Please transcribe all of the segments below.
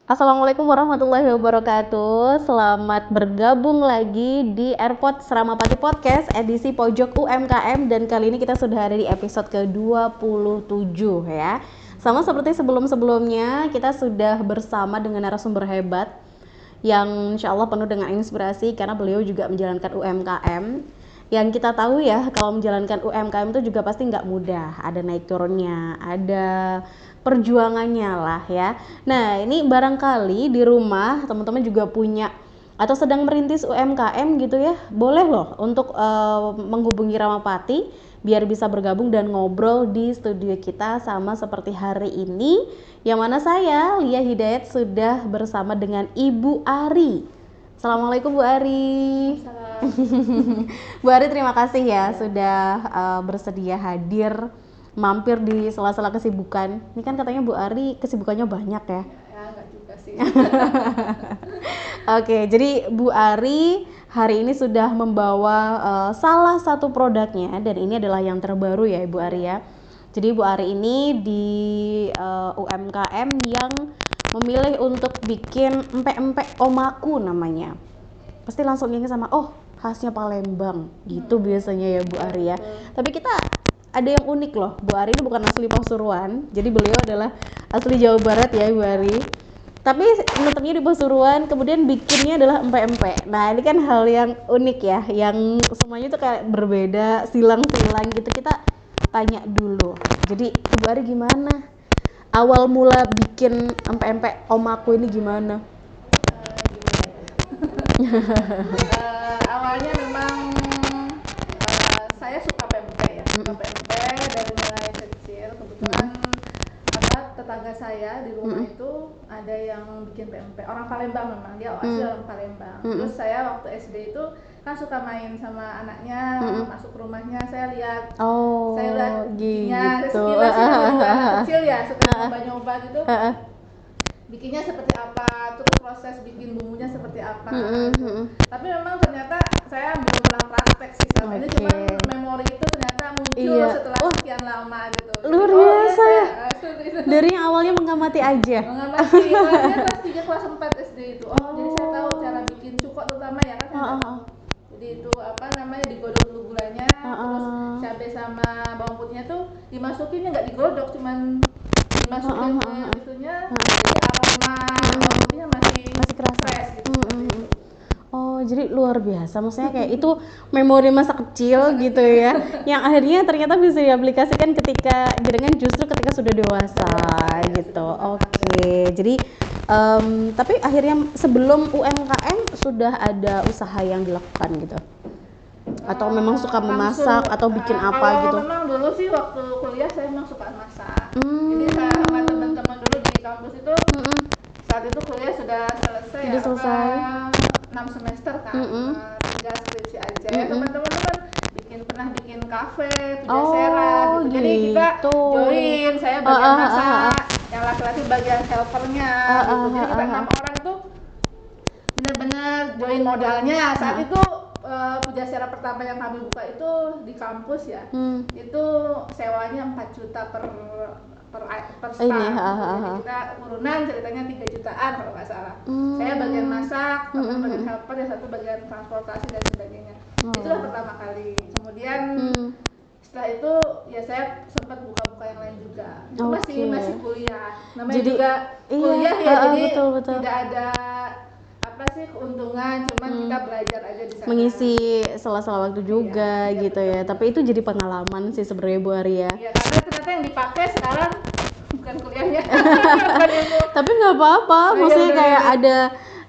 Assalamualaikum warahmatullahi wabarakatuh. Selamat bergabung lagi di AirPod Seramapati Podcast edisi Pojok UMKM, dan kali ini kita sudah ada di episode ke-27 ya. Sama seperti sebelum-sebelumnya, kita sudah bersama dengan narasumber hebat yang insya Allah penuh dengan inspirasi karena beliau juga menjalankan UMKM. Yang kita tahu ya, kalau menjalankan UMKM itu juga pasti nggak mudah, ada naik turunnya, ada perjuangannya lah ya. Nah, ini barangkali di rumah teman-teman juga punya atau sedang merintis UMKM gitu ya, boleh loh untuk menghubungi Ramapati biar bisa bergabung dan ngobrol di studio kita sama seperti hari ini, yang mana saya Lia Hidayat sudah bersama dengan Ibu Ari. Assalamualaikum Bu Ari. Bu Ari, terima kasih ya sudah bersedia hadir mampir di sela-sela kesibukan. Ini kan katanya Bu Ari kesibukannya banyak ya. Ya, enggak juga sih. Oke, jadi Bu Ari hari ini sudah membawa salah satu produknya, dan ini adalah yang terbaru ya Ibu Ari ya. Jadi Bu Ari ini di UMKM yang memilih untuk bikin empek-empek omaku namanya. Pasti langsung ingat sama khasnya Palembang gitu biasanya ya Bu Ari ya. Tapi kita ada yang unik loh, Bu Ari ini bukan asli Pasuruan, jadi beliau adalah asli Jawa Barat ya Bu Ari. Tapi menetapnya di Pasuruan, kemudian bikinnya adalah empek-empek. Nah, ini kan hal yang unik ya, yang semuanya tuh kayak berbeda, silang-silang gitu. Kita tanya dulu. Jadi Bu Ari gimana? Awal mula bikin empek-empek omaku ini gimana? Awalnya memang saya suka pempek ya, suka pempek dari mulai kecil. Kebetulan tetangga saya di rumah itu ada yang bikin pempek, orang Palembang, memang dia asli orang Palembang. Terus saya waktu SD itu kan suka main sama anaknya, masuk ke rumahnya, saya lihat bikinnya, gitu. Anak kecil ya suka nyoba-nyoba gitu. Bikinnya seperti apa, terus proses bikin bumbunya seperti apa gitu. Tapi memang ternyata saya belum pernah praktek sih selama ini, cuma memori itu ternyata muncul setelah sekian lama gitu. Luar biasa ya. Dari yang awalnya mengamati aja. Mengamati, kelas 3 kelas 4 SD itu. Jadi saya tahu cara bikin cukok terutama ya kan. Jadi itu digodok dulu gulanya, terus cabai sama bawang putihnya tuh dimasukinnya nggak digodok, cuman dimasukin ke itunya, jadi aroma bawang putihnya masih kerasa fresh gitu. Jadi luar biasa, maksudnya kayak itu memori masa kecil gitu ya, yang akhirnya ternyata bisa diaplikasikan ketika ketika sudah dewasa gitu. Oke. Jadi tapi akhirnya sebelum UMKM sudah ada usaha yang dilakukan gitu, atau memang suka memasak atau bikin apa gitu? Memang dulu sih waktu kuliah saya memang suka masak. Jadi saya sama teman-teman dulu di kampus itu, saat itu kuliah sudah selesai ya, 6 semester kan, tinggal skripsi aja ya. Teman-teman tuh kan pernah bikin kafe, Pujasera gitu. Jadi kita join, saya bagian masak, yang laki-laki bagian helpernya gitu. Jadi kita 6 orang itu benar-benar join modalnya. Saat itu Pujasera pertama yang kami buka itu di kampus ya, itu sewanya 4 juta per staff. Jadi kita urunan ceritanya 3 jutaan kalau nggak salah. Saya bagian masak, teman bagian helper, yang satu bagian transportasi dan sebagainya. Itulah pertama kali. Kemudian setelah itu ya saya sempat buka-buka yang lain juga. Itu masih kuliah. Namanya jadi, juga kuliah ya, jadi betul. tidak ada keuntungan, cuman kita belajar aja di sana. Mengisi sela-sela waktu juga gitu ya. Tapi itu jadi pengalaman sih sebenarnya Bu Ari ya. Iya, karena ternyata yang dipakai sekarang bukan kuliahnya. Tapi nggak apa-apa, maksudnya kayak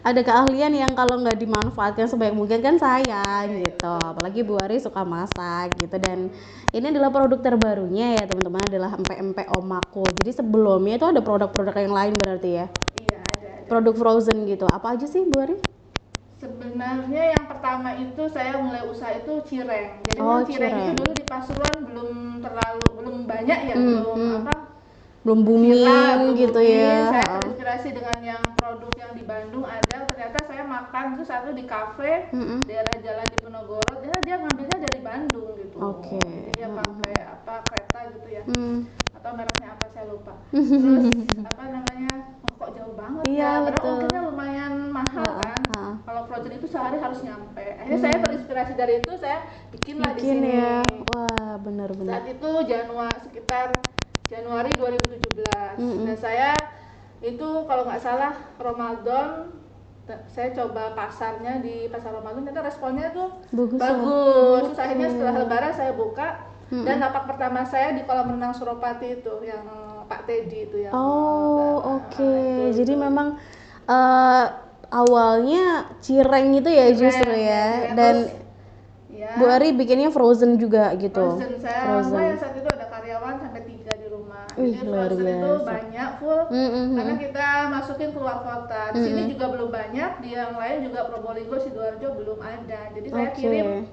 ada keahlian yang kalau nggak dimanfaatkan sebaik mungkin kan sayang gitu. Apalagi Bu Ari suka masak gitu, dan ini adalah produk terbarunya ya teman-teman, adalah empek-empek omaku. Jadi sebelumnya itu ada produk-produk yang lain berarti ya? Iya, ada. Produk frozen gitu. Apa aja sih Bu Ari? Sebenarnya yang pertama itu saya mulai usaha itu cireng. Jadi cireng itu dulu di Pasuruan belum banyak ya, belum booming gitu ya. Saya terinspirasi dengan yang produk yang di Bandung ada. Ternyata saya makan itu satu di kafe daerah Jalan Diponegoro. Dia ngambilnya dari Bandung gitu. Jadi dia pakai kereta gitu ya. Atau mereknya apa saya lupa. Terus kok jauh banget ya. Betul. terinspirasi dari itu saya bikinlah di sini. Ya. Wah, benar-benar. Saat itu sekitar Januari 2017. Dan saya itu kalau nggak salah Ramadan saya coba pasarnya di pasar Ramadan, ternyata responnya tuh bagus. Terus akhirnya setelah Lebaran saya buka dan lapak pertama saya di kolam renang Suropati itu yang Pak Teddy itu yang Jadi memang awalnya cireng itu ya justru ya. Dan Bu Ari bikinnya frozen juga gitu. Frozen. Saya saat itu ada karyawan sampai 3 di rumah. Jadi frozen itu banyak full karena kita masukin keluar kota. Di sini juga belum banyak, di yang lain juga Probolinggo, Sidoarjo belum ada. Jadi saya kirim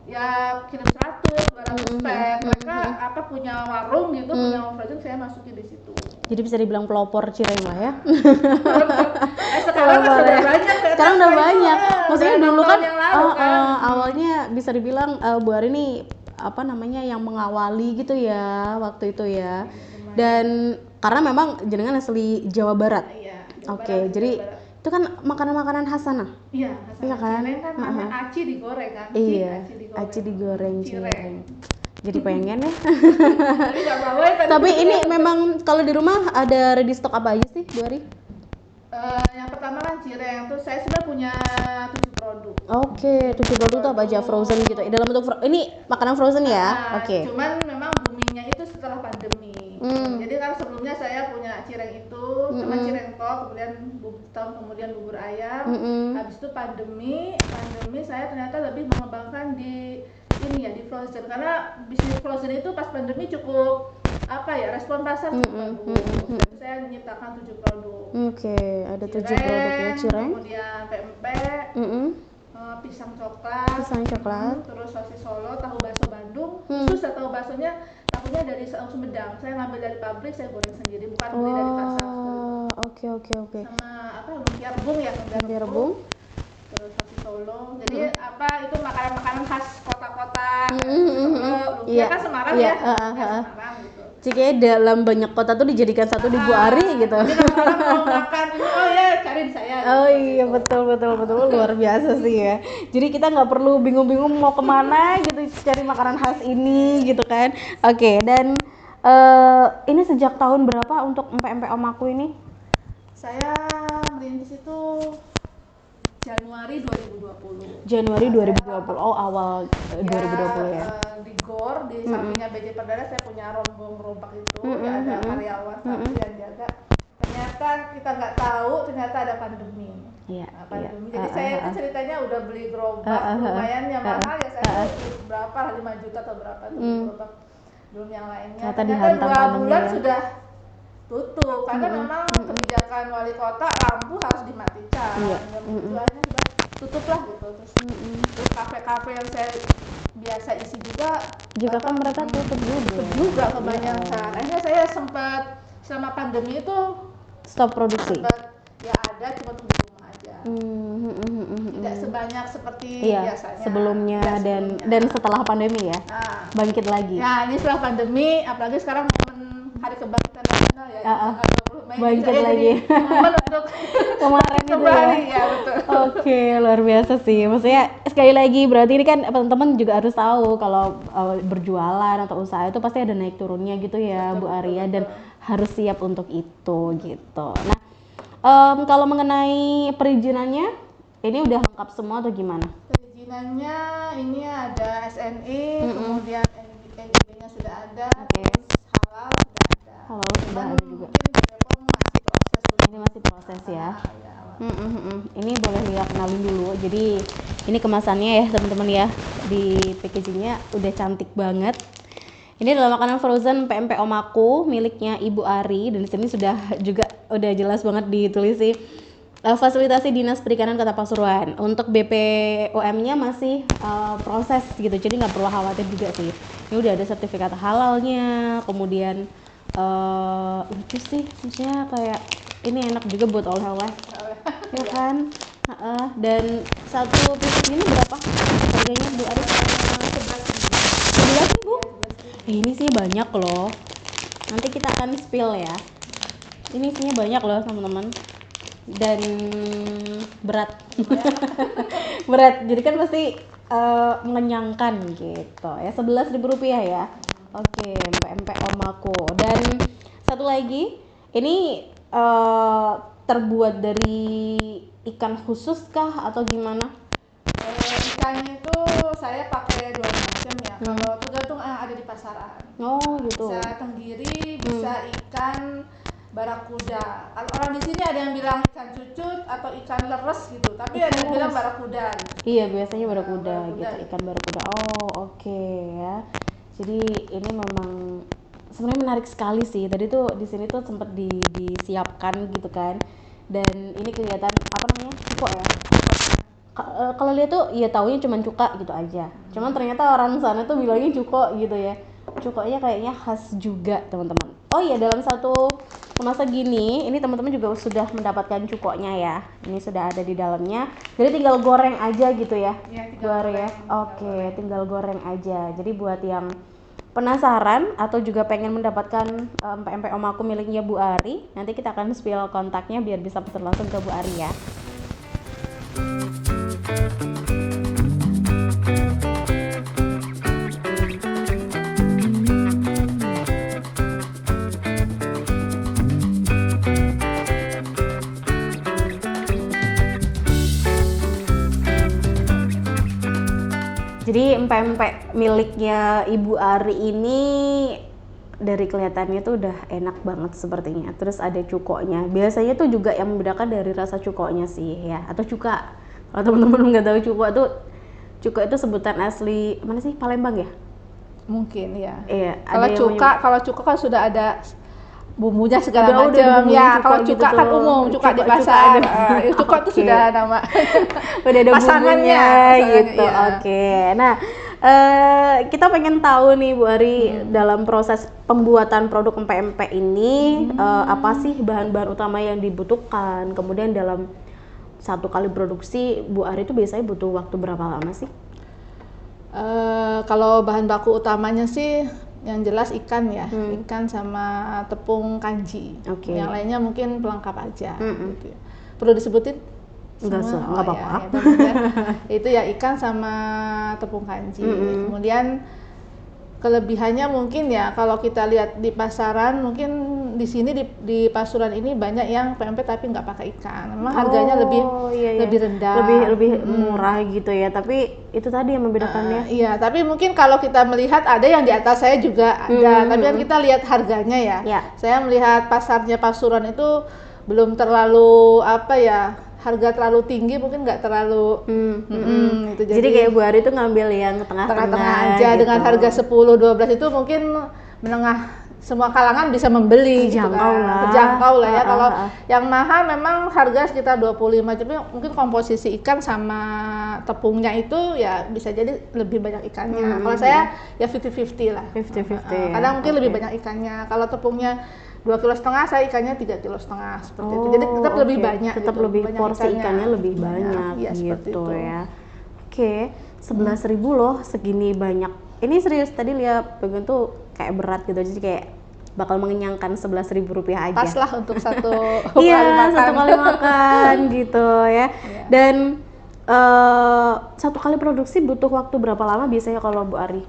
100, 200 pack. Mereka punya warung gitu, punya frozen, saya masukin di situ. Jadi bisa dibilang pelopor cireng lah ya. Sekarang udah banyak. Sekarang udah banyak. Maksudnya dulu kan awalnya bisa dibilang Bu Ari ini yang mengawali gitu ya waktu itu ya. Dan karena memang jenengan asli Jawa Barat. Oke, jadi itu kan makanan-makanan khas sana. Iya kan? Cireng kan namanya aci digoreng kan. Aci digoreng cireng. Jadi pengen ya. Tapi ini memang kalau di rumah ada ready stock apa aja sih, Bu Ari? Yang pertama kan cireng, terus saya sudah punya 7 produk. 7 produk itu apa aja? Frozen gitu. Dalam bentuk ini makanan frozen ya? Cuman memang boomingnya itu setelah pandemi. Jadi kan sebelumnya saya punya cireng itu, cuma cireng tok, kemudian tahun kemudian bubur ayam. Habis itu pandemi saya ternyata lebih mengembangkan di frozen, karena bisnis frozen itu pas pandemi cukup respon pasar cukup bagus. Jadi saya menyiptakan 7 produk. Ada 7 produk ya, cireng. Kemudian pempek, pisang coklat, terus sosis Solo, tahu bakso Bandung. Khusus tahu baksonya tahunya dari Sumedang. Saya ngambil dari pabrik, saya goreng sendiri, bukan beli dari pasar. Oke. Sama lumpia rebung. Terus sosis Solo. Jadi itu makanan-makanan khas kota-kota. Lumpia kan Semarang ya. Semarang gitu. Jika dalam banyak kota tuh dijadikan satu di Bu Ari gitu. Jadi kalau orang mau makan, cari di saya. Betul, luar biasa sih ya. Jadi kita nggak perlu bingung-bingung mau kemana gitu cari makanan khas ini gitu kan. Oke, dan ini sejak tahun berapa untuk empek-empek Om Aku ini? Saya merintis itu Januari 2020. Awal 2020 ya. Di GOR, di sampingnya BJ Perdana saya punya rombong gerobak itu, ada karyawan satu yang jaga. Ternyata kita nggak tahu, ternyata ada pandemi. Pandemi. Jadi saya itu ceritanya udah beli gerobak lumayan yang mahal ya, saya berapa 5 juta atau berapa tuh gerobak, belum yang lainnya. Ternyata 2 bulan sudah tutup karena memang kebijakan wali kota lampu harus dimatikan. Tujuannya sudah tutup lah gitu. Terus kafe-kafe yang saya biasa isi juga kan mereka tutup juga kebanyakan. Akhirnya saya sempat selama pandemi itu stop produksi. Ada cuma di rumah aja. Tidak sebanyak seperti biasanya sebelumnya dan setelah pandemi ya. Bangkit lagi. Ya, ini setelah pandemi, apalagi sekarang Hari Kebangkitan Nasional ya. Bangkit lagi. Untuk kemarin itu ya. Ya betul. Oke, luar biasa sih. Maksudnya sekali lagi berarti ini kan teman-teman juga harus tahu kalau berjualan atau usaha itu pasti ada naik turunnya gitu ya, Bu Arya, dan harus siap untuk itu gitu. Nah, kalau mengenai perizinannya ini udah lengkap semua atau gimana? Perizinannya ini ada SNI, kemudian NIB-nya sudah ada. Halal sudah ada juga. Ini masih proses ya. Ini boleh lihat kenalin dulu. Jadi ini kemasannya ya teman-teman ya. Di packagingnya udah cantik banget. Ini adalah makanan frozen PMP Om Aku miliknya Ibu Ari, dan di sini sudah juga udah jelas banget ditulis sih fasilitasi Dinas Perikanan Kota Pasuruan. Untuk BPOM-nya masih proses gitu, jadi nggak perlu khawatir juga sih. Ini udah ada sertifikat halalnya, kemudian lucu sih, maksudnya kayak ini enak juga buat oleh-oleh, ya kan? Dan satu piece ini berapa harganya Bu Ari? 11.000. Ini sih banyak loh. Nanti kita akan spill ya. Ini isinya banyak loh teman-teman. Dan berat. Berat. Jadi kan pasti mengenyangkan gitu ya. Rp11.000 ya. Oke, empek-empek omaku. Dan satu lagi, ini terbuat dari ikan khusus kah atau gimana? Ikannya itu saya pakai 2 macam ya. Kalau tergantung yang ada di pasaran. Oh gitu. Bisa tenggiri, bisa ikan barakuda. Kalau orang di sini ada yang bilang ikan cucut atau ikan leres gitu, tapi ada yang bilang barakuda. Gitu. Iya, biasanya barakuda gitu, gitu. ikan barakuda. Oh, oke ya. Jadi ini memang sebenarnya menarik sekali sih. Tadi tuh di sini tuh sempat disiapkan gitu kan. Dan ini kelihatan apa namanya? Cuko ya. Kalau lihat tuh ya taunya cuma cuka gitu aja. Cuman ternyata orang sana tuh bilangnya cuko gitu ya. Cukonya kayaknya khas juga, teman-teman. Oh iya, dalam satu kemasan gini, ini teman-teman juga sudah mendapatkan cukonya ya. Ini sudah ada di dalamnya. Jadi tinggal goreng aja gitu ya. Iya, Goreng ya. Oke, tinggal goreng aja. Jadi buat yang penasaran atau juga pengen mendapatkan empek-empek omaku miliknya Bu Ari, nanti kita akan spill kontaknya biar bisa pesan langsung ke Bu Ari ya. Jadi empek-empek miliknya Ibu Ari ini dari kelihatannya tuh udah enak banget sepertinya. Terus ada cukonya. Biasanya tuh juga yang membedakan dari rasa cukonya sih ya, atau cuka. Kalau teman-teman nggak tahu cuko itu sebutan asli mana sih? Palembang ya? Mungkin ya. Iya. Kalau cuka kan sudah ada bumbunya segala macam ya. Kalau cuka gitu kan umum, cuka di pasar. Cuka itu sudah nama udah ada pasangannya gitu. Iya. Oke. Nah, kita pengen tahu nih Bu Ari, dalam proses pembuatan produk empek-empek ini apa sih bahan-bahan utama yang dibutuhkan? Kemudian dalam satu kali produksi Bu Ari itu biasanya butuh waktu berapa lama sih? Kalau bahan baku utamanya sih yang jelas ikan ya, ikan sama tepung kanji. Okay. Yang lainnya mungkin pelengkap aja. Gitu. Perlu disebutin? Enggak apa-apa. Itu ya ikan sama tepung kanji. Kemudian kelebihannya mungkin ya kalau kita lihat di pasaran, mungkin di sini di Pasuruan ini banyak yang pempek tapi nggak pakai ikan. Memang harganya lebih rendah, lebih murah gitu ya. Tapi itu tadi yang membedakannya. Iya, tapi mungkin kalau kita melihat ada yang di atas saya juga ada. Tapi kan kita lihat harganya ya. Saya melihat pasarnya Pasuruan itu belum terlalu harga terlalu tinggi, mungkin nggak terlalu gitu. Jadi kayak Bu Ari tuh ngambil yang tengah-tengah aja gitu. Dengan harga 10-12 itu mungkin menengah, semua kalangan bisa membeli, terjangkau lah ya. Kalau yang mahal memang harga sekitar 25, tapi mungkin komposisi ikan sama tepungnya itu ya bisa jadi lebih banyak ikannya. Kalau saya ya 50-50 lah. 50-50. Kadang mungkin lebih banyak ikannya. Kalau tepungnya 2,5 kg, saya ikannya 3,5 kg seperti itu. Jadi tetap lebih banyak. Tetap gitu, lebih porsi ikannya lebih banyak ya, gitu ya. Oke, 11.000 loh segini banyak. Ini serius, tadi lihat bagian tuh kayak berat gitu, jadi kayak bakal mengenyangkan Rp11.000 aja. Pas lah untuk satu satu kali makan gitu ya. Dan satu kali produksi butuh waktu berapa lama biasanya kalau Bu Ari?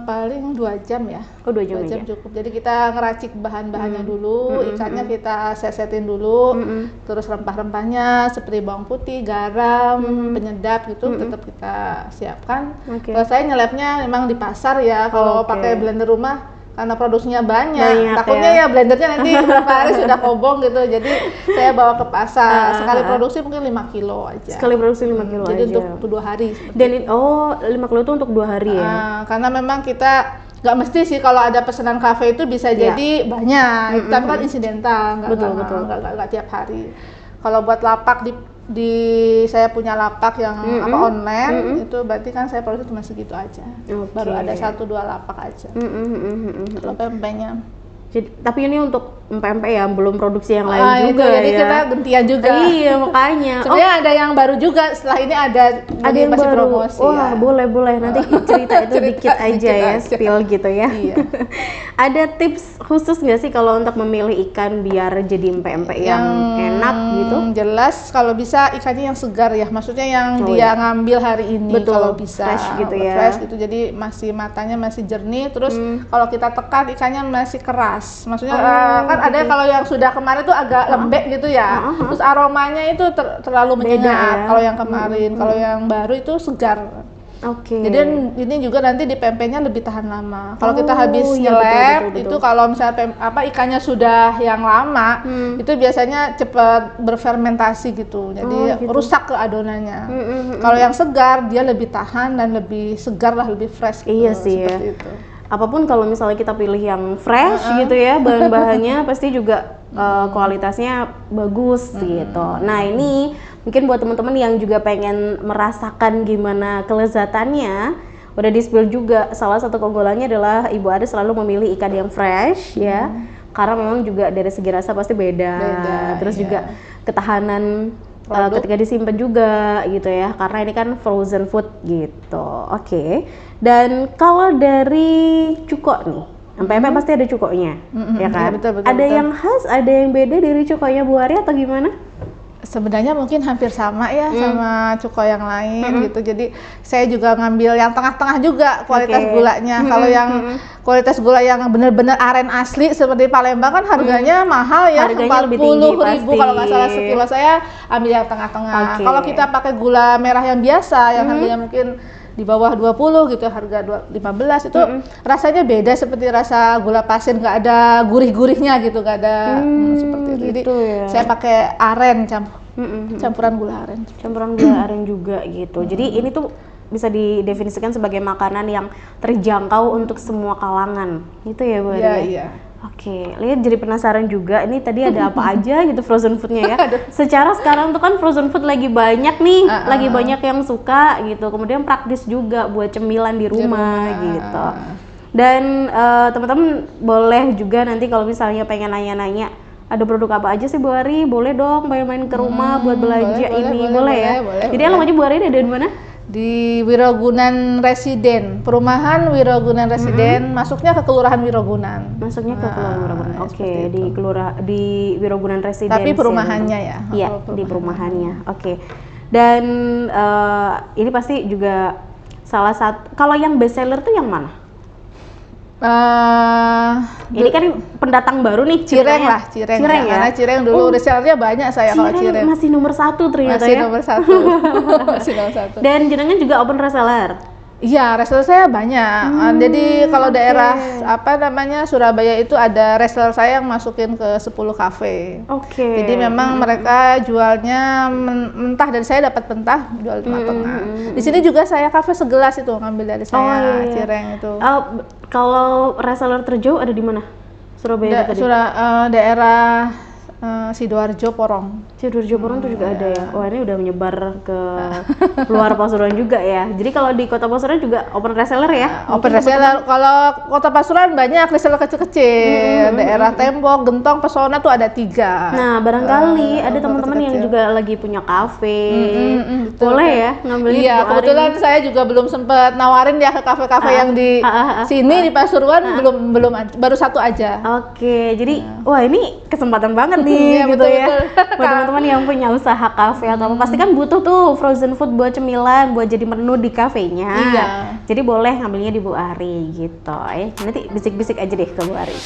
Paling 2 jam ya. 2 jam aja. Cukup. Jadi kita ngeracik bahan-bahannya dulu, ikannya kita sesetin dulu, terus rempah-rempahnya seperti bawang putih, garam, penyedap gitu tetap kita siapkan. Kalau saya nyelepnya memang di pasar ya. Kalau pakai blender rumah karena produksinya banyak takutnya ya blendernya nanti beberapa hari sudah kobong gitu, jadi saya bawa ke pasar. Sekali produksi mungkin 5 kilo aja. Sekali produksi 5 kilo jadi aja. untuk 2 hari. Dan 5 kilo itu untuk 2 hari ya? Karena memang kita nggak mesti sih, kalau ada pesanan kafe itu bisa jadi banyak, tapi kan insidental, nggak tiap hari. Kalau buat lapak saya punya lapak yang online, itu berarti kan saya produksi cuma segitu aja. Baru ada 1-2 lapak aja. Kalau pempeknya. Tapi ini untuk empek-empek ya, belum produksi yang lain juga jadi ya. kita gantian juga. Iya, makanya. Sebenarnya ada yang baru juga, setelah ini ada yang masih baru. promosi. Wah, boleh. Nanti cerita itu dikit aja ya, spill gitu ya. Iya. Ada tips khusus nggak sih kalau untuk memilih ikan biar jadi empek-empek yang enak gitu? Jelas kalau bisa ikannya yang segar ya, maksudnya yang dia ngambil hari ini. Betul, kalau bisa fresh gitu ya. Fresh gitu, jadi masih matanya masih jernih, terus kalau kita tekan ikannya masih keras. Maksudnya kan ada kalau yang sudah kemarin tuh agak lembek gitu ya. Terus aromanya itu terlalu menyengat kalau yang kemarin. Kalau yang baru itu segar. Jadi ini juga nanti di pempeknya lebih tahan lama. Kalau kita habis nyelep itu kalau misalnya ikannya sudah yang lama, itu biasanya cepat berfermentasi gitu. Jadi rusak ke adonannya. Kalau yang segar dia lebih tahan dan lebih segar lah, lebih fresh gitu. Iya sih ya. Itu. Apapun kalau misalnya kita pilih yang fresh gitu ya, bahan-bahannya pasti juga kualitasnya bagus gitu. Nah, ini mungkin buat teman-teman yang juga pengen merasakan gimana kelezatannya, udah di-spill juga. Salah satu keunggulannya adalah Ibu Ari selalu memilih ikan yang fresh ya. Karena memang juga dari segi rasa pasti beda. Terus juga ketahanan ketika disimpan juga gitu ya, karena ini kan frozen food gitu. Dan kalau dari cuko nih, empek-empek pasti ada cukonya, ya kan? Betul, ada yang khas, ada yang beda dari cukonya Bu Ari atau gimana? Sebenarnya mungkin hampir sama ya sama cuko yang lain gitu. Jadi saya juga ngambil yang tengah-tengah juga kualitas gulanya. Kalau yang kualitas gula yang benar-benar aren asli seperti Palembang kan harganya mahal ya, harganya lebih tinggi 40.000 kalau nggak salah sekilo. Saya ambil yang tengah-tengah. Kalau kita pakai gula merah yang biasa yang harganya mungkin di bawah 20 gitu, harga 15 itu rasanya beda seperti rasa gula pasir, nggak ada gurih-gurihnya gitu, nggak ada seperti itu. Jadi saya pakai aren campuran gula aren. Campuran gula aren juga gitu. Jadi ini tuh bisa didefinisikan sebagai makanan yang terjangkau untuk semua kalangan. Itu ya Bu Ari? Iya. Lihat jadi penasaran juga, ini tadi ada apa aja gitu frozen foodnya ya. Secara sekarang tuh kan frozen food lagi banyak nih, lagi banyak yang suka gitu. Kemudian praktis juga buat cemilan di rumah gitu. Dan teman-teman boleh juga nanti kalau misalnya pengen nanya-nanya, ada produk apa aja sih Bu Ari? Boleh dong main-main ke rumah buat belanja boleh ya. Jadi alamatnya Bu Ari ada di mana? Di Wirogunan Residen, perumahan Wirogunan Residen, masuknya ke Kelurahan Wirogunan. Masuknya ke Kelurahan Wirogunan. Di Wirogunan Residen. Tapi perumahannya ya. Iya, di perumahannya. Dan ini pasti juga salah satu. Kalau yang best seller tuh yang mana? Ini kan pendatang baru nih, Cireng ya. Karena Cireng dulu resellernya banyak saya. Kalau Cireng masih nomor 1 ternyata masih nomor 1. Masih nomor 1. Dan jenengan juga open reseller? Iya, reseller saya banyak. Jadi kalau daerah Surabaya itu ada reseller saya yang masukin ke 10 kafe. Jadi memang mereka jualnya mentah, dari saya dapat mentah, jual tengah-tengah. Di sini juga saya kafe segelas itu ngambil dari saya, Cireng itu. Kalau reseller terjauh ada di mana? Surabaya tadi? Daerah Sidoarjo Porong. Sidoarjo Porong tuh juga ada ya. Wah, ini udah menyebar ke luar Pasuruan juga ya. Jadi kalau di Kota Pasuruan juga open reseller ya? Open reseller. Kalau Kota Pasuruan banyak reseller kecil-kecil. Daerah Tembok, Gentong, Pesona tuh ada 3. Nah, barangkali ada teman-teman yang juga lagi punya kafe. Boleh ya ngambilin. Iya, kebetulan saya juga belum sempat nawarin ya ke kafe-kafe yang di sini di Pasuruan, belum baru 1 aja. Jadi wah, ini kesempatan banget nih gitu ya. Buat teman-teman yang punya usaha kafe atau apa, pasti kan butuh tuh frozen food buat cemilan, buat jadi menu di kafenya. Jadi boleh ngambilnya di Bu Ari gitu ya. Nanti bisik-bisik aja deh ke Bu Ari.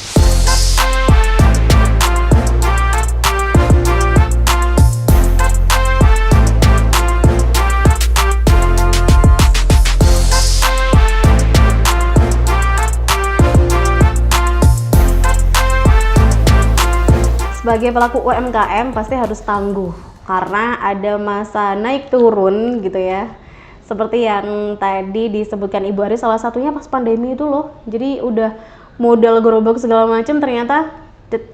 Sebagai pelaku UMKM pasti harus tangguh karena ada masa naik turun gitu ya. Seperti yang tadi disebutkan Ibu Ari, salah satunya pas pandemi itu loh. Jadi udah modal gerobak segala macam ternyata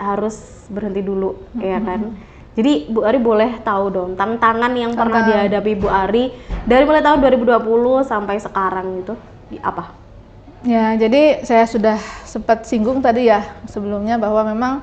harus berhenti dulu ya kan. Jadi Bu Ari boleh tahu dong tantangan yang pernah dihadapi Bu Ari dari mulai tahun 2020 sampai sekarang itu apa? Ya, jadi saya sudah sempat singgung tadi ya sebelumnya bahwa memang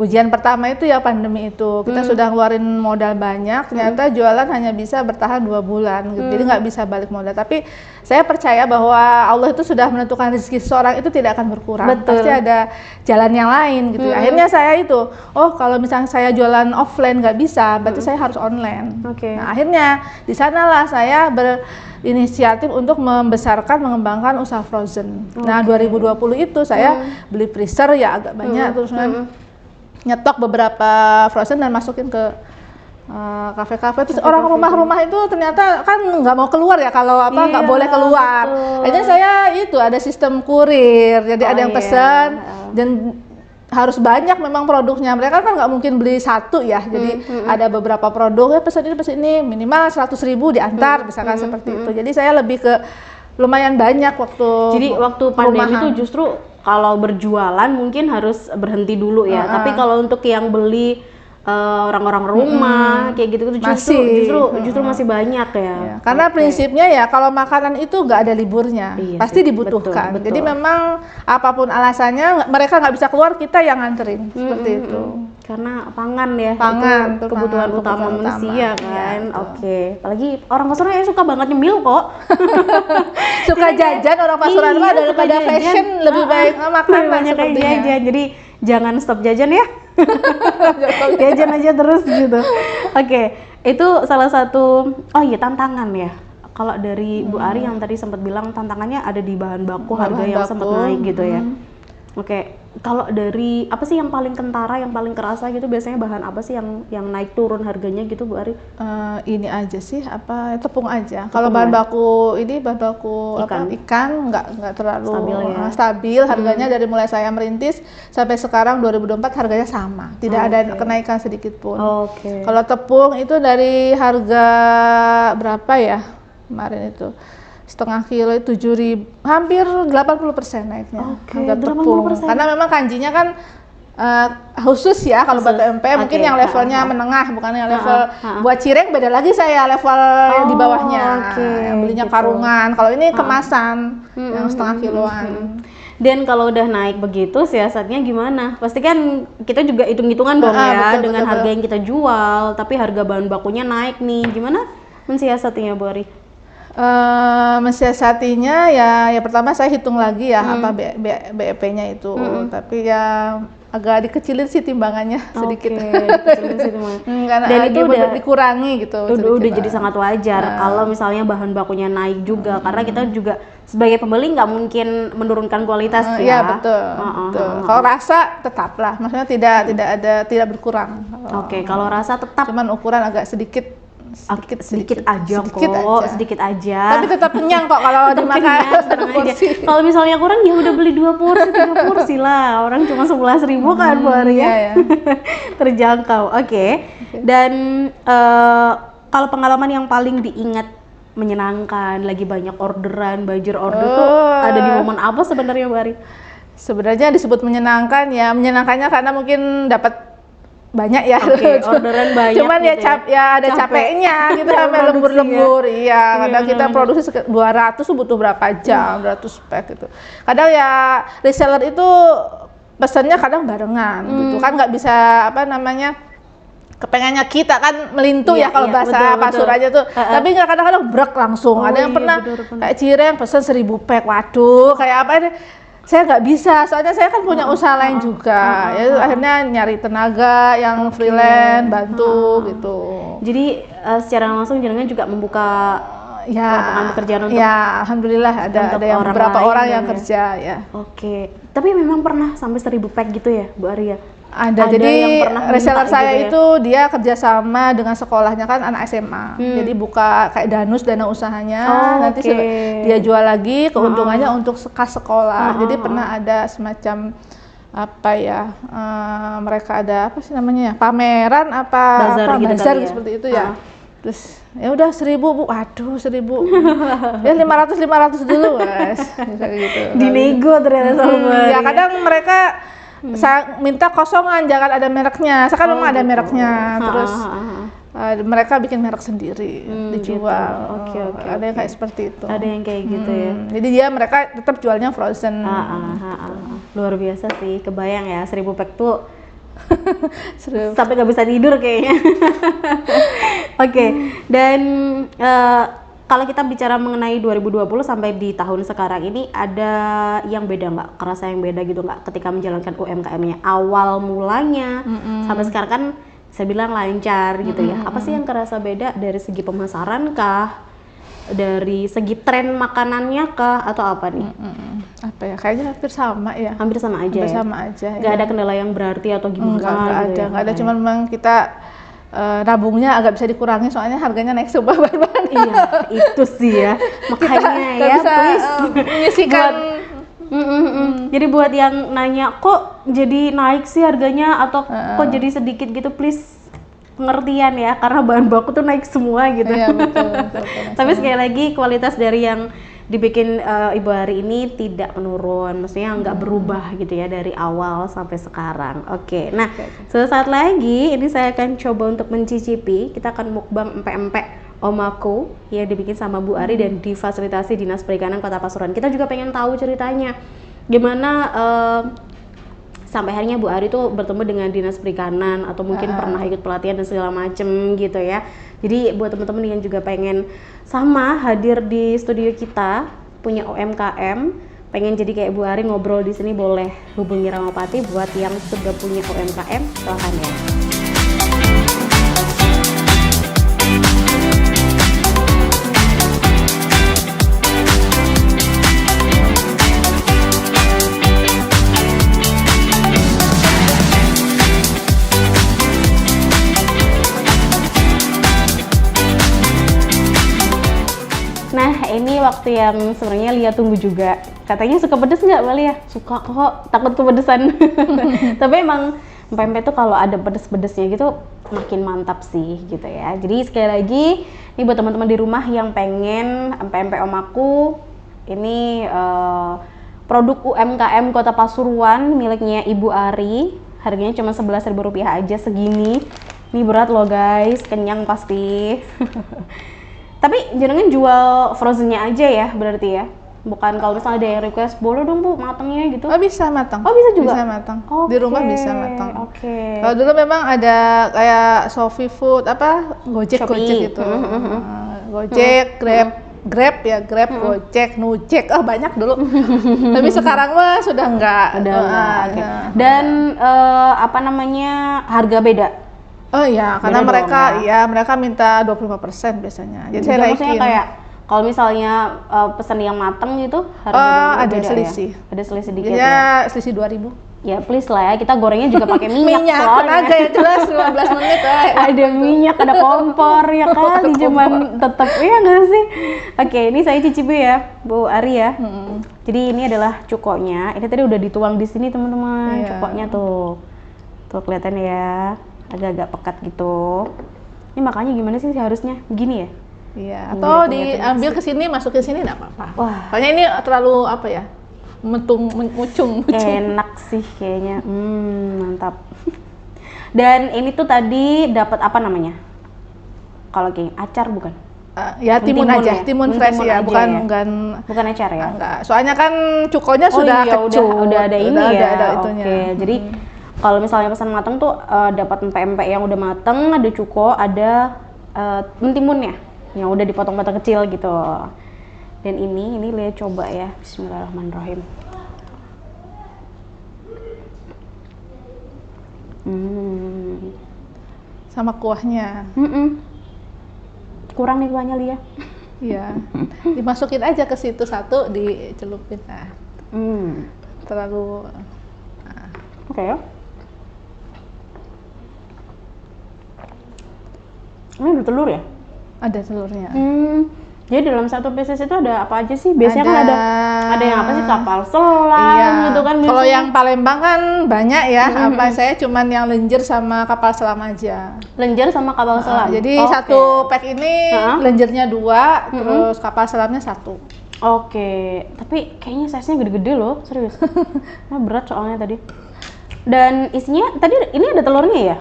ujian pertama itu ya pandemi itu kita sudah ngeluarin modal banyak, ternyata jualan hanya bisa bertahan 2 bulan gitu. Jadi nggak bisa balik modal. Tapi saya percaya bahwa Allah itu sudah menentukan rezeki seseorang itu tidak akan berkurang. Betul. Pasti ada jalan yang lain gitu. Akhirnya saya itu, kalau misalnya saya jualan offline nggak bisa, berarti saya harus online. Nah, akhirnya di sanalah saya berinisiatif untuk mengembangkan usaha frozen. Nah, 2020 itu saya beli freezer ya agak banyak, terus nyetok beberapa frozen dan masukin ke kafe-kafe. Terus orang rumah-rumah itu ternyata kan nggak mau keluar ya kalau nggak boleh keluar. Akhirnya saya itu ada sistem kurir, jadi ada yang pesan dan harus banyak memang produknya. Mereka kan nggak mungkin beli satu ya, jadi ada beberapa produk ya pesan ini minimal 100.000 diantar, misalkan seperti itu. Jadi saya lebih ke lumayan banyak waktu. Jadi waktu pandemi itu justru kalau berjualan mungkin harus berhenti dulu ya. Tapi kalau untuk yang beli orang-orang rumah kayak gitu justru masih banyak ya. Karena prinsipnya ya kalau makanan itu nggak ada liburnya, pasti dibutuhkan. Betul. Jadi memang apapun alasannya mereka nggak bisa keluar, kita yang nganterin seperti itu. Karena pangan ya, itu kebutuhan utama manusia kan. Ya, Apalagi orang Pasuruan ya suka banget nyemil kok. Suka jajan orang Pasuruan mah daripada fashion lebih baik makanan banyak kayak sepertinya. jajan. Jadi jangan stop jajan ya. Jajan aja terus gitu. Itu salah satu tantangan ya. Kalau dari Bu Ari yang tadi sempat bilang tantangannya ada di bahan baku, harga yang sempat naik gitu ya. Kalau dari apa sih yang paling kentara, yang paling kerasa gitu biasanya bahan apa sih yang naik turun harganya gitu Bu Ari? Ini aja sih tepung aja. Kalau bahan baku ikan nggak terlalu stabil harganya dari mulai saya merintis sampai sekarang 2024 harganya sama, tidak ada kenaikan sedikit pun. Kalau tepung itu dari harga berapa ya kemarin itu? Setengah kilo 7.000, hampir 80% naiknya. Harga tepung. Karena memang kanjinya kan khusus ya kalau batu MP, mungkin yang levelnya menengah, bukan yang level buat cireng beda lagi saya level di bawahnya. Yang belinya karungan. Kalau ini kemasan yang setengah kiloan. Dan kalau udah naik begitu siasatnya gimana? Pasti kan kita juga hitung-hitungan dong ya dengan harga yang kita jual, tapi harga bahan bakunya naik nih. Gimana mensiasatinya Bu Ari? Mensiasatinya ya pertama saya hitung lagi ya apa BEP-nya itu, tapi ya agak dikecilin sih timbangannya sedikit. Karena dan itu udah dikurangi gitu. Udah jadi sangat wajar kalau misalnya bahan bakunya naik juga, karena kita juga sebagai pembeli nggak mungkin menurunkan kualitas ya. Iya betul. Kalau rasa tetaplah, maksudnya tidak berkurang. Kalau rasa tetap. Cuman ukuran agak sedikit aja. Tapi tetap kenyang kok kalau dimakan satu porsi. Kalau misalnya kurang ya udah beli 2 porsi, 3 porsi lah. Orang cuma 11.000 kan Bu Ari ya. Terjangkau. Dan kalau pengalaman yang paling diingat menyenangkan, lagi banyak orderan, banjir order tuh ada di momen apa sebenarnya Bu Ari? Sebenarnya disebut menyenangkan ya, menyenangkannya karena mungkin dapat banyak ya, orderan banyak. Cuman gitu ada capeknya gitu sampai lembur-lembur. Kadang kita produksi 200 tuh butuh berapa jam, 200 pack gitu. Kadang ya reseller itu pesannya kadang barengan gitu kan, nggak bisa kepengennya kita kan melintu ya kalau bahasa Pasuruannya tuh. Tapi nggak, kadang-kadang brek langsung. Ada yang pernah kayak cireng pesan 1.000 pack, waduh kayak apa ini. Saya nggak bisa, soalnya saya kan punya usaha lain juga. Akhirnya nyari tenaga yang freelance bantu gitu. Jadi secara langsung jenengan juga membuka lapangan pekerjaan untuk alhamdulillah ada yang beberapa orang yang kerja ya. Tapi memang pernah sampai 1.000 pack gitu ya Bu Ari ya? Ada jadi reseller saya gitu itu dia kerjasama dengan sekolahnya kan anak SMA, jadi buka kayak dana usahanya, nanti dia jual lagi keuntungannya untuk kas sekolah. Jadi pernah ada semacam mereka ada pameran bazar seperti itu ya. Terus ya udah 1.000 Bu, waduh 1.000 ya 500 dulu guys, gitu. Dinego ternyata sama ya kadang mereka saya minta kosongan, jangan ada mereknya. Sekarang memang ada mereknya, terus mereka bikin merek sendiri, dijual. Gitu. Ada yang kayak seperti itu. Ada yang kayak gitu ya. Jadi mereka tetap jualnya frozen. Gitu. Luar biasa sih, kebayang ya 1000 pack tuh sampai nggak bisa tidur kayaknya. Oke, dan kalau kita bicara mengenai 2020 sampai di tahun sekarang ini, ada yang beda nggak? Kerasa yang beda gitu nggak ketika menjalankan UMKM-nya? Awal mulanya sampai sekarang kan saya bilang lancar gitu ya. Apa sih yang kerasa beda dari segi pemasaran kah? Dari segi tren makanannya kah? Atau apa nih? Apa ya? Kayaknya hampir sama ya. Hampir sama aja Hampir ya? sama aja. Nggak ada kendala yang berarti atau gimana? Nggak ada. Cuman memang kita nabungnya agak bisa dikurangi soalnya harganya naik semua bahan-bahan. Iya, itu sih ya. Makanya kita ya, bisa, please menyisikan. Jadi buat yang nanya kok jadi naik sih harganya atau kok jadi sedikit gitu, please pengertian ya, karena bahan baku tuh naik semua gitu. Iya, betul. Tapi sekali lagi kualitas dari yang dibikin Ibu Ari ini tidak menurun, maksudnya nggak berubah gitu ya dari awal sampai sekarang. Oke, nah sesaat lagi ini saya akan coba untuk mencicipi, kita akan mukbang empek-empek Omaku yang dibikin sama Bu Ari dan difasilitasi Dinas Perikanan Kota Pasuruan. Kita juga pengen tahu ceritanya gimana sampai harinya Bu Ari tuh bertemu dengan Dinas Perikanan atau mungkin pernah ikut pelatihan dan segala macem gitu ya. Jadi buat teman-teman yang juga pengen sama hadir di studio kita, punya UMKM, pengen jadi kayak Bu Ari ngobrol di sini, boleh hubungi Ramapati. Buat yang sudah punya UMKM, silahkan ya. Nah, ini waktu yang sebenarnya Lia tunggu juga. Katanya suka pedes nggak, Mbak Lia? Suka kok, takut kepedesan. Tapi emang pempek tuh kalau ada pedes-pedesnya gitu makin mantap sih gitu ya. Jadi sekali lagi, ini buat teman-teman di rumah yang pengen pempek Omaku, ini produk UMKM Kota Pasuruan miliknya Ibu Ari. Harganya cuma Rp11.000 aja segini. Ini berat loh guys, kenyang pasti. Tapi jenengan jual frozennya aja ya berarti ya? Bukan kalau misalnya ada yang request, boleh dong Bu matangnya gitu? Oh bisa matang. Oh bisa juga? Bisa matang. Okay. Di rumah bisa matang. Oke. Kalau dulu memang ada kayak Shopee Food, Gojek gitu. Gojek, Grab, Gojek, Nujek, banyak dulu. Tapi sekarang mah sudah enggak. Udah enggak. Okay. Dan harga beda? Oh iya, karena beda mereka minta 25% biasanya. Jadi saya maksudnya kayak kalau misalnya pesan yang matang gitu harga ada selisih. Ya? Ada selisih dikit ya? Selisih 2.000. Ya please lah ya, kita gorengnya juga pakai minyak soalnya. Tenaga ya jelas 15 menit. Ada minyak, ada kompor ya kali, cuman tetap ya nggak sih? Oke, ini saya cicipi ya, Bu Ari ya. Jadi ini adalah cukonya. Ini tadi udah dituang di sini teman-teman, cukoknya tuh kelihatan ya. Agak-agak pekat gitu. Ini makanya gimana sih harusnya? Begini ya? Iya, atau diambil ke sini, masuk ke sini enggak apa-apa. Wah, soalnya ini terlalu mucung. Enak sih kayaknya. Mantap. Dan ini tuh tadi dapat apa namanya? Kalau kayak acar bukan? Ya timun aja, timun fresh ya, bukan acar ya. Enggak. Soalnya kan cukonya sudah kecut. Udah ada ini ya. Ada itunya. Oke, jadi kalau misalnya pesan matang tuh dapat empek-empek yang udah mateng, ada cuko, ada mentimunnya yang udah dipotong-potong kecil gitu. Dan ini lihat coba ya. Bismillahirrahmanirrahim. Sama kuahnya. Kurang nih kuahnya Lia. Iya. Dimasukin aja ke situ satu, dicelupin. Terlalu. Oke ya. Ini ada telur ya? Ada telurnya. Jadi dalam satu pieces itu ada apa aja sih? Biasanya kan ada yang apa sih, kapal selam gitu kan? Kalau yang Palembang kan banyak ya. Saya cuman yang lenjer sama kapal selam aja. Lenjer sama kapal selam. Jadi satu pack ini lenjernya 2, terus kapal selamnya 1. Oke, tapi kayaknya size-nya gede-gede loh, serius. Nah, berat soalnya tadi. Dan isinya tadi ini ada telurnya ya?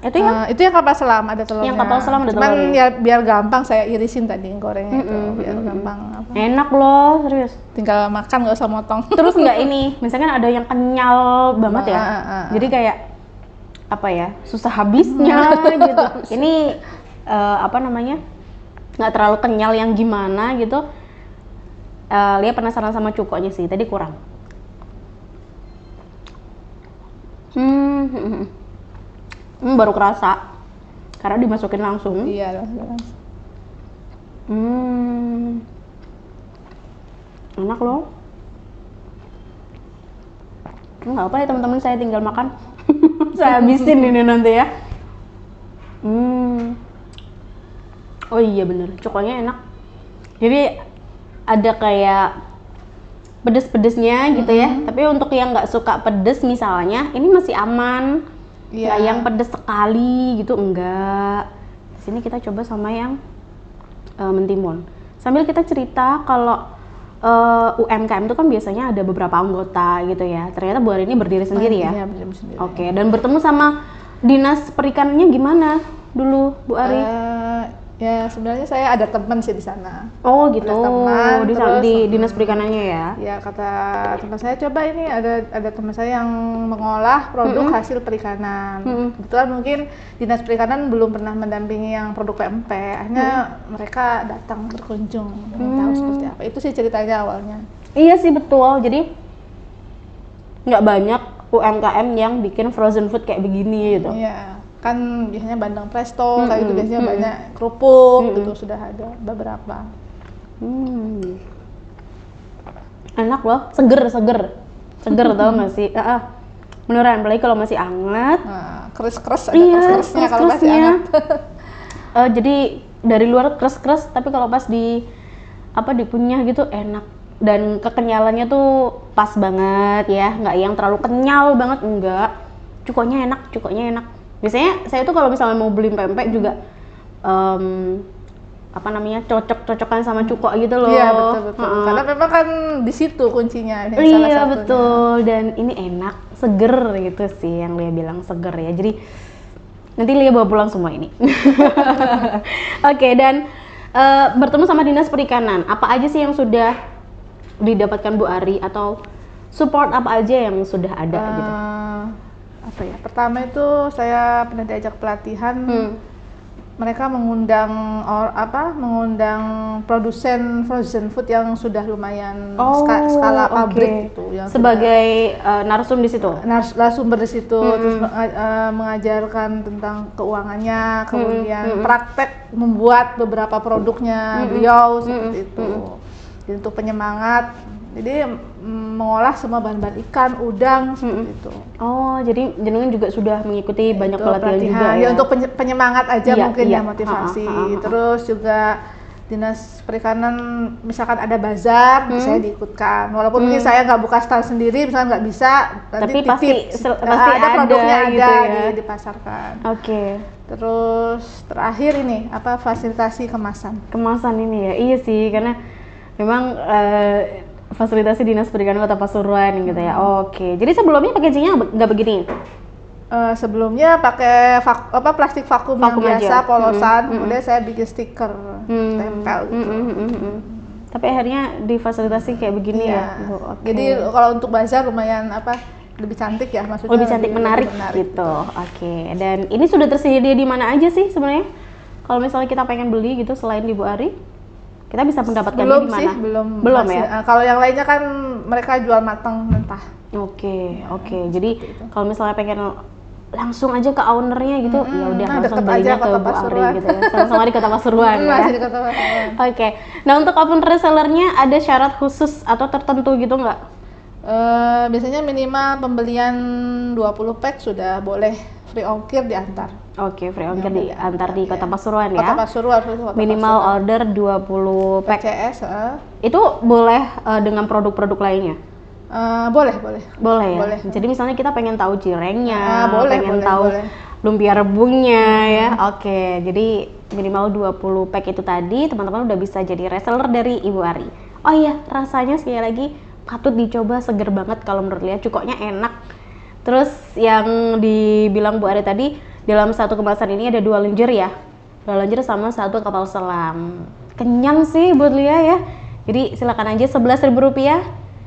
Itu yang kapal selam ada telurnya. Yang kapal selam ada Cuman telurnya. ya biar gampang saya irisin tadi gorengnya itu biar gampang apa. Enak loh, serius. Tinggal makan nggak usah motong. Terus nggak ini, misalkan ada yang kenyal banget ya. Jadi kayak apa ya, susah habisnya gitu. Ini apa namanya? Nggak terlalu kenyal yang gimana gitu. Lia penasaran sama cukoknya sih, tadi kurang. Baru kerasa karena dimasukin langsung. Iya lah. Enak loh. Nggak apa ya teman-teman, saya tinggal makan. Saya habisin ini nanti ya. Oh iya bener, coklatnya enak. Jadi ada kayak pedes-pedesnya gitu ya. Tapi untuk yang nggak suka pedes misalnya, ini masih aman. Nggak yang pedes sekali gitu, enggak. Di sini kita coba sama yang mentimun. Sambil kita cerita kalau UMKM itu kan biasanya ada beberapa anggota gitu ya. Ternyata Bu Ari ini berdiri sendiri ya. Iya, berdiri sendiri. Oke, dan bertemu sama dinas perikanannya gimana dulu Bu Ari? Ya sebenarnya saya ada teman sih di sana. Oh gitu. Teman, Di dinas perikanannya ya. Ya kata teman saya, coba ini ada teman saya yang mengolah produk hasil perikanan. Kebetulan mungkin dinas perikanan belum pernah mendampingi yang produk PMP. Akhirnya mereka datang berkunjung, ingin tahu seperti apa. Itu sih ceritanya awalnya. Iya sih betul. Jadi nggak banyak UMKM yang bikin frozen food kayak begini gitu. Iya. Kan biasanya bandeng presto kayak gitu, biasanya banyak kerupuk gitu, sudah ada beberapa. Enak loh, seger tau nggak sih? Beneran, apalagi kalau masih anget. Keras-keras, ada keras-kerasnya kalau masih hangat. Jadi dari luar keras-keras, tapi kalau pas dikunyah gitu enak. Dan kekenyalannya tuh pas banget ya, nggak yang terlalu kenyal banget, enggak. Cukoknya enak. Biasanya saya tuh kalau misalnya mau beli pempek juga cocok-cocokan sama cukok gitu loh. Iya betul. Karena memang kan di situ kuncinya. Iya salah satunya. Betul, dan ini enak, seger gitu sih yang Lia bilang, seger ya. Jadi nanti Lia bawa pulang semua ini. Oke, dan bertemu sama dinas perikanan, apa aja sih yang sudah didapatkan Bu Ari atau support apa aja yang sudah ada gitu? Pertama itu saya pernah diajak pelatihan. Mereka mengundang produsen frozen food yang sudah lumayan skala pabrik gitu, yang sebagai narsum di situ. Narasumber di situ, terus mengajarkan tentang keuangannya, kemudian praktek membuat beberapa produknya beliau seperti itu. Jadi untuk penyemangat. Jadi mengolah semua bahan-bahan ikan, udang seperti itu. Oh, jadi jenengan juga sudah mengikuti banyak pelatihan juga ya? Ya untuk penyemangat aja mungkin ya, motivasi. Terus juga dinas perikanan misalkan ada bazar, saya diikutkan. Walaupun mungkin saya nggak buka stand sendiri, misalkan nggak bisa, tapi pasti ada produknya gitu ada ya? dipasarkan. Oke. Terus terakhir ini fasilitasi kemasan. Kemasan ini ya, iya sih, karena memang fasilitasi dinas perikanan Kota Pasuruan gitu ya. Oke. Jadi sebelumnya packagingnya nggak begini? Sebelumnya pakai plastik vakum yang biasa, polosan. Kemudian saya bikin stiker, tempel gitu. Tapi akhirnya difasilitasi kayak begini ya. Jadi kalau untuk bazar lumayan lebih cantik ya, maksudnya. Lebih cantik, menarik gitu. Oke. Dan ini sudah tersedia di mana aja sih sebenarnya? Kalau misalnya kita pengen beli gitu selain di Bu Ari? Kita bisa mendapatkannya di mana? Belum ya. Kalau yang lainnya kan mereka jual matang mentah. Oke. Jadi kalau misalnya pengen langsung aja ke ownernya gitu, ya udah langsung belinya ke Bu Ari gitu ya. Sama-sama di Kota Pasuruan ya. Masih di Kota Pasuruan. Oke. Nah untuk open resellernya ada syarat khusus atau tertentu gitu nggak? Biasanya minimal pembelian 20 pack sudah boleh free ongkir diantar. Oke, free ongkir diantar di Kota Pasuruan ya. Kota Pasuruan. Minimal order 20 pack. PCS. Itu boleh dengan produk-produk lainnya? Boleh ya. Boleh. Jadi misalnya kita pengen tahu cirengnya, pengen tahu lumpia rebungnya ya. Oke, jadi minimal 20 pack itu tadi teman-teman udah bisa jadi reseller dari Ibu Ari. Oh iya, rasanya sekali lagi patut dicoba, seger banget kalau menurut Lia, cukoknya enak. Terus yang dibilang Bu Ari tadi, Dalam satu kemasan ini ada 2 lenjer ya. 2 lenjer sama 1 kapal selam. Kenyang sih buat Lia ya. Jadi silakan aja Rp11.000.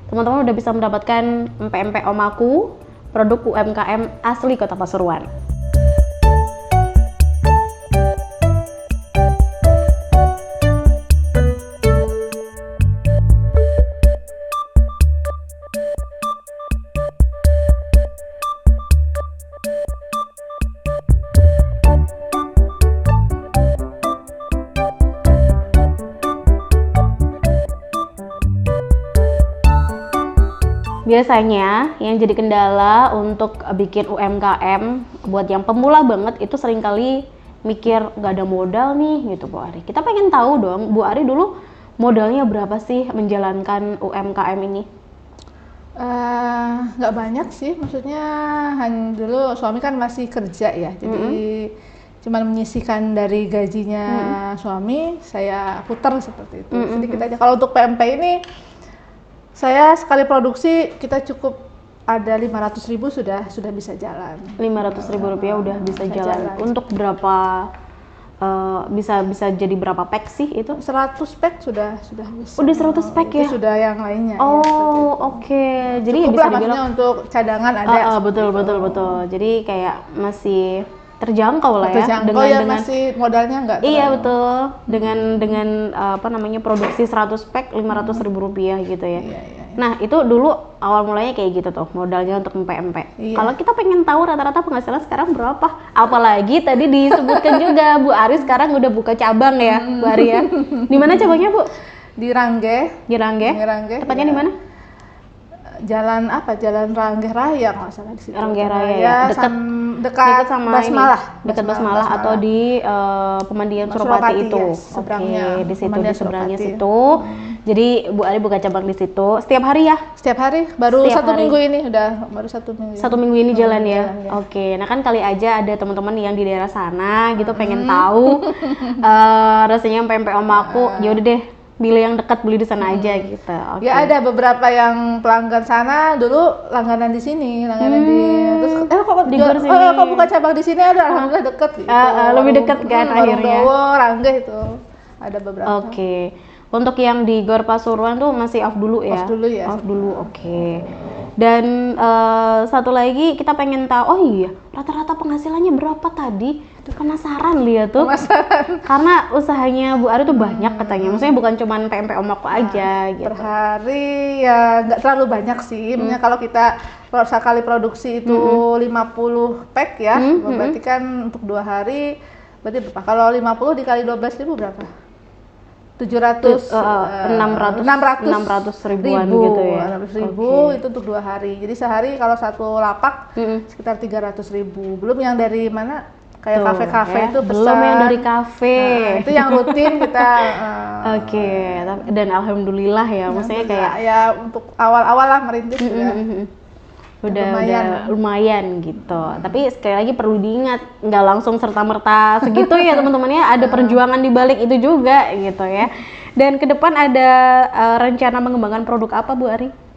Teman-teman udah bisa mendapatkan empek-empek omaku, produk UMKM asli Kota Pasuruan. Biasanya yang jadi kendala untuk bikin UMKM buat yang pemula banget itu seringkali mikir nggak ada modal nih gitu Bu Ari. Kita pengen tahu dong Bu Ari dulu modalnya berapa sih menjalankan UMKM ini? Nggak banyak sih, maksudnya dulu suami kan masih kerja ya, jadi cuman menyisihkan dari gajinya suami, saya putar seperti itu sedikit aja. Kalau untuk PMP ini saya sekali produksi kita cukup ada 500.000 sudah bisa jalan. Rp500.000 udah bisa jalan. Untuk berapa bisa ya berapa pack sih itu? 100 pack sudah bisa. Udah 100 pack ya? Itu sudah yang lainnya. Oh, oke. Jadi cukup bisa lah, dibilang untuk cadangan ada. Betul. Jadi kayak masih terjangkau lah ya. Dengan masih modalnya nggak terlalu. Iya betul. Dengan produksi 100 pack Rp500.000 gitu ya. Iya. Nah itu dulu awal mulanya kayak gitu tuh modalnya untuk empek-empek. Iya. Kalau kita pengen tahu rata-rata penghasilan sekarang berapa? Apalagi tadi disebutkan juga Bu Ari sekarang udah buka cabang ya Bu Ari ya. Di mana cabangnya Bu? Di Rangge. Di Rangge. Tepatnya di mana? Jalan Rangge Raya nggak salah di situ. Rangge Raya ya. Dekat sama Basmalah. Dekat Basmalah atau di Pemandian Suropati itu. Yes, Oke, di situ di seberangnya situ. Jadi Bu Ari buka cabang di situ. Setiap hari ya? Setiap hari. Baru satu minggu ini baru 1 minggu. 1 minggu ini jalan ya. Oke. Nah kan kali aja ada teman-teman yang di daerah sana gitu pengen tahu rasanya pempek omaku. Ya udah deh, pilih yang dekat, beli di sana aja gitu. Okay. Ya ada beberapa yang pelanggan sana dulu langganan di sini, terus kok buka cabang di sini, ada alhamdulillah deket gitu. Lebih dekat kan akhirnya. Rangge itu ada beberapa. Oke. Untuk yang di Gor Pasuruan tuh masih off dulu ya? Off dulu. Oke. Dan satu lagi kita pengen tahu, rata-rata penghasilannya berapa tadi? Penasaran lihat tuh. Karena usahanya Bu Ari tuh banyak katanya. Maksudnya bukan cuma PMP omaku aja gitu. Per hari ya nggak terlalu banyak sih. Maksudnya kalau kita sekali produksi itu 50 pack ya, berarti kan untuk 2 hari berarti berapa? Kalau 50 dikali 12.000 berapa? 600 ribuan gitu ya. 600.000 itu untuk 2 hari. Jadi sehari kalau satu lapak sekitar 300.000. Belum yang dari mana? Kayak kafe-kafe itu pesan. Belum yang dari kafe. Nah, itu yang rutin kita. Oke. Dan alhamdulillah ya, maksudnya kayak ya untuk awal-awal lah merintis udah lumayan gitu. Tapi sekali lagi perlu diingat, nggak langsung serta-merta segitu ya teman-teman ya. Ada perjuangan di balik itu juga gitu ya. Dan ke depan ada rencana mengembangkan produk apa Bu Ari?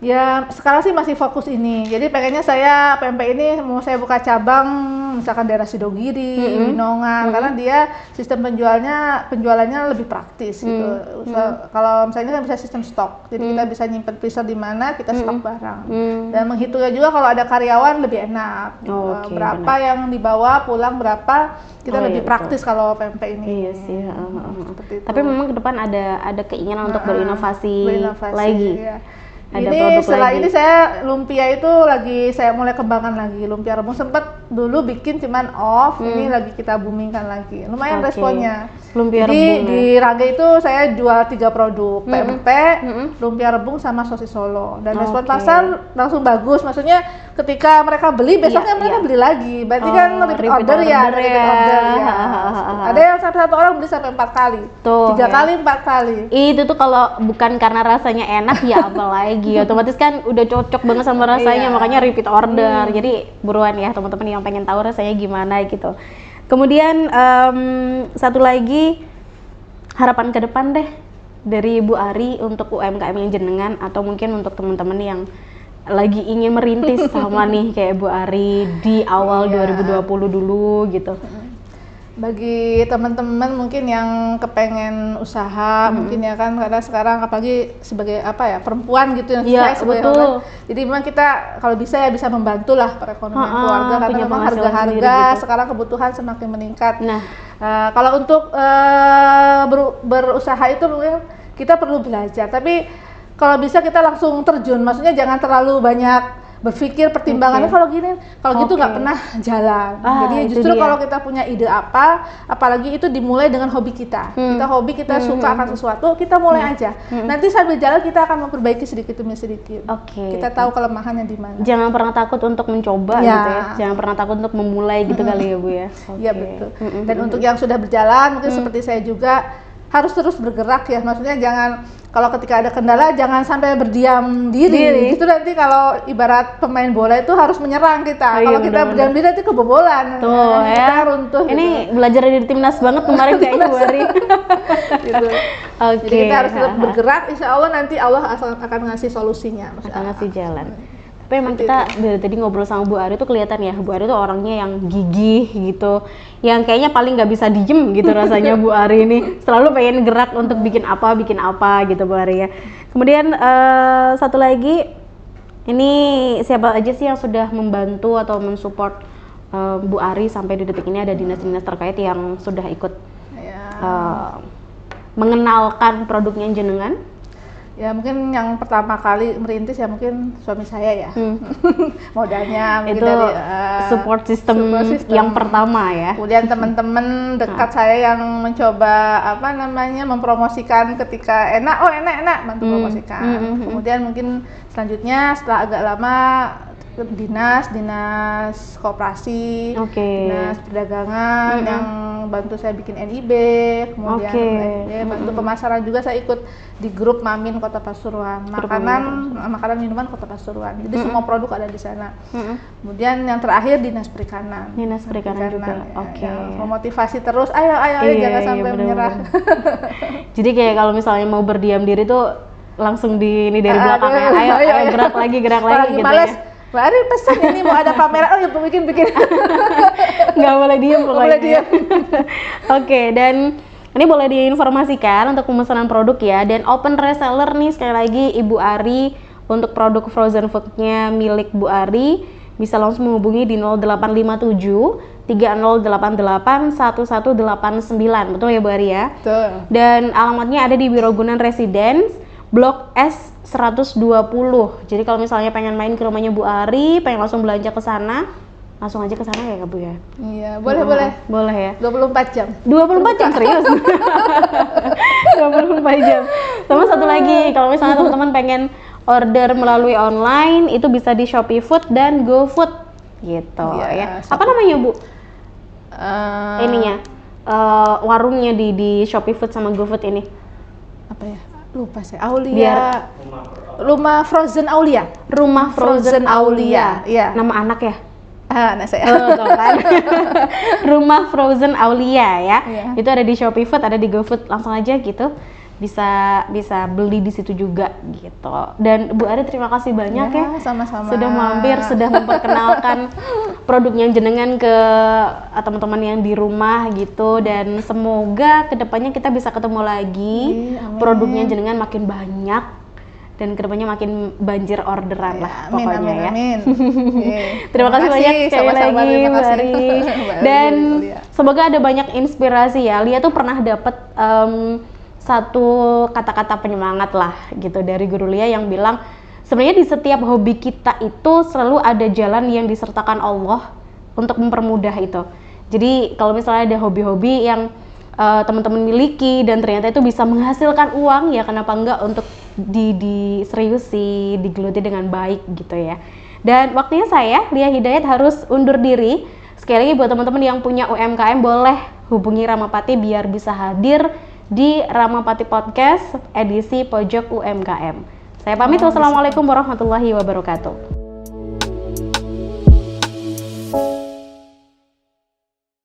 Ya sekarang sih masih fokus ini. Jadi pengennya saya PMP ini mau saya buka cabang misalkan daerah Sidogiri, Winongan, karena dia sistem penjualannya lebih praktis gitu. Kalau misalnya kan bisa sistem stok, jadi kita bisa nyimpen freezer di mana kita stok barang. Dan menghitungnya juga kalau ada karyawan lebih enak. Berapa yang dibawa pulang berapa, kita lebih praktis kalau PMP ini. Iya sih. Tapi memang ke depan ada keinginan untuk berinovasi lagi. Iya. Ini setelah ini saya lumpia itu lagi saya mulai kembangkan lagi. Lumpia rebung sempat dulu bikin cuman off, ini lagi kita boomingkan lagi. Lumayan responnya. Lumpia Jadi di Rangge itu saya jual 3 produk, PMP, lumpia rebung sama sosis Solo. Dan respon pasar langsung bagus. Maksudnya ketika mereka beli besoknya mereka beli lagi. Berarti kan repeat order ya. Ada yang satu orang beli sampai 4 kali. 3 kali, 4 kali. Itu tuh kalau bukan karena rasanya enak ya apalagi. Otomatis kan udah cocok banget sama rasanya, makanya repeat order. Jadi buruan ya teman-teman yang pengen tahu rasanya gimana gitu. Kemudian satu lagi, harapan ke depan deh dari Bu Ari untuk UMKM yang jenengan atau mungkin untuk teman-teman yang lagi ingin merintis sama nih kayak Bu Ari di awal 2020 dulu gitu. Bagi teman-teman mungkin yang kepengen usaha, mungkin ya kan, karena sekarang apalagi sebagai perempuan gitu yang saya sebagai orang, jadi memang kita kalau bisa ya bisa membantu lah perekonomian keluarga, karena memang harga-harga gitu. Sekarang kebutuhan semakin meningkat. Kalau untuk berusaha itu mungkin kita perlu belajar, tapi kalau bisa kita langsung terjun, maksudnya jangan terlalu banyak berpikir pertimbangannya. Kalau gini, kalau gitu nggak pernah jalan. Jadi justru kalau kita punya ide apalagi itu dimulai dengan hobi kita. Kita suka akan sesuatu, kita mulai aja. Nanti sambil jalan kita akan memperbaiki sedikit demi sedikit. Kita tahu kelemahannya di mana. Jangan pernah takut untuk mencoba gitu ya. Jangan pernah takut untuk memulai gitu kali ya Bu ya. Iya betul. Dan untuk yang sudah berjalan, mungkin seperti saya juga harus terus bergerak ya. Maksudnya jangan, kalau ketika ada kendala jangan sampai berdiam diri. Itu nanti kalau ibarat pemain bola itu harus menyerang kita. Kalau kita berdiam diri nanti kebobolan. Tuh ya. Kita runtuh. Ini gitu. Belajar dari timnas banget kemarin kayaknya Bu Ari. Gitu. Jadi kita harus tetap bergerak. Insya Allah nanti Allah akan ngasih solusinya. Akan ngasih jalan. Tapi emang kita dari tadi ngobrol sama Bu Ari tuh kelihatan ya, Bu Ari tuh orangnya yang gigih gitu, yang kayaknya paling nggak bisa diem gitu rasanya Bu Ari ini, selalu pengen gerak untuk bikin apa gitu Bu Ari ya. Kemudian satu lagi, ini siapa aja sih yang sudah membantu atau mensupport Bu Ari sampai di detik ini? Ada dinas-dinas terkait yang sudah ikut mengenalkan produknya jenengan? Ya mungkin yang pertama kali merintis ya mungkin suami saya ya. Modalnya mungkin itu dari support system yang pertama ya. Kemudian teman-teman dekat saya yang mencoba mempromosikan ketika enak bantu promosikan. Kemudian mungkin selanjutnya setelah agak lama dinas koperasi, dinas perdagangan yang bantu saya bikin NIB, kemudian bantu pemasaran juga, saya ikut di grup Mamin Kota Pasuruan, makanan minuman Kota Pasuruan, jadi semua produk ada di sana. Kemudian yang terakhir dinas perikanan juga. Memotivasi terus, ayo jangan sampai menyerah. Jadi kayak kalau misalnya mau berdiam diri tuh langsung dari belakang ya, ayo gerak lagi gitu males, ya. Mari pesan ini mau ada pameran, ya bikin. Nggak boleh diem pokoknya. Oke, dan ini boleh diinformasikan untuk pemesanan produk ya, dan open reseller nih sekali lagi Ibu Ari untuk produk frozen foodnya milik Bu Ari, bisa langsung menghubungi di 0857 3088 1189. Betul ya Bu Ari ya? Betul. Dan alamatnya ada di Wirogunan Residence, Blok S 120. Jadi kalau misalnya pengen main ke rumahnya Bu Ari, pengen langsung belanja ke sana, langsung aja ke sana ya Bu ya? Iya, boleh. Boleh ya? 24 jam. 24 jam serius? 24 jam. Sama satu lagi, kalau misalnya teman-teman pengen order melalui online, itu bisa di Shopee Food dan GoFood gitu ya. Apa namanya Bu? Ininya, warungnya di Shopee Food sama GoFood ini. Apa ya? Lupa saya. Aulia. Rumah Frozen Aulia. Rumah Frozen Aulia. Iya. Nama anak ya? Anak saya. Kan? Rumah Frozen Aulia ya. Itu ada di Shopee Food, ada di GoFood, langsung aja gitu. Bisa beli di situ juga gitu. Dan Bu Ari terima kasih banyak ya. Sama-sama. Sudah mampir, sudah memperkenalkan produknya jenengan ke teman-teman yang di rumah gitu, dan semoga kedepannya kita bisa ketemu lagi. Produknya jenengan makin banyak dan kedepannya makin banjir orderan lah pokoknya ya. Amin. Terima kasih banyak sekali lagi Bu Ari. Dan semoga ada banyak inspirasi ya. Lia tuh pernah dapet satu kata-kata penyemangat lah gitu dari guru Lia yang bilang sebenarnya di setiap hobi kita itu selalu ada jalan yang disertakan Allah untuk mempermudah itu. Jadi kalau misalnya ada hobi-hobi yang teman-teman miliki dan ternyata itu bisa menghasilkan uang, ya kenapa enggak untuk diseriusi, digeluti dengan baik gitu ya. Dan waktunya saya, Lia Hidayat, harus undur diri. Sekali lagi buat teman-teman yang punya UMKM boleh hubungi Ramapati biar bisa hadir di Ramapati Podcast edisi Pojok UMKM. Saya pamit, wassalamualaikum warahmatullahi wabarakatuh.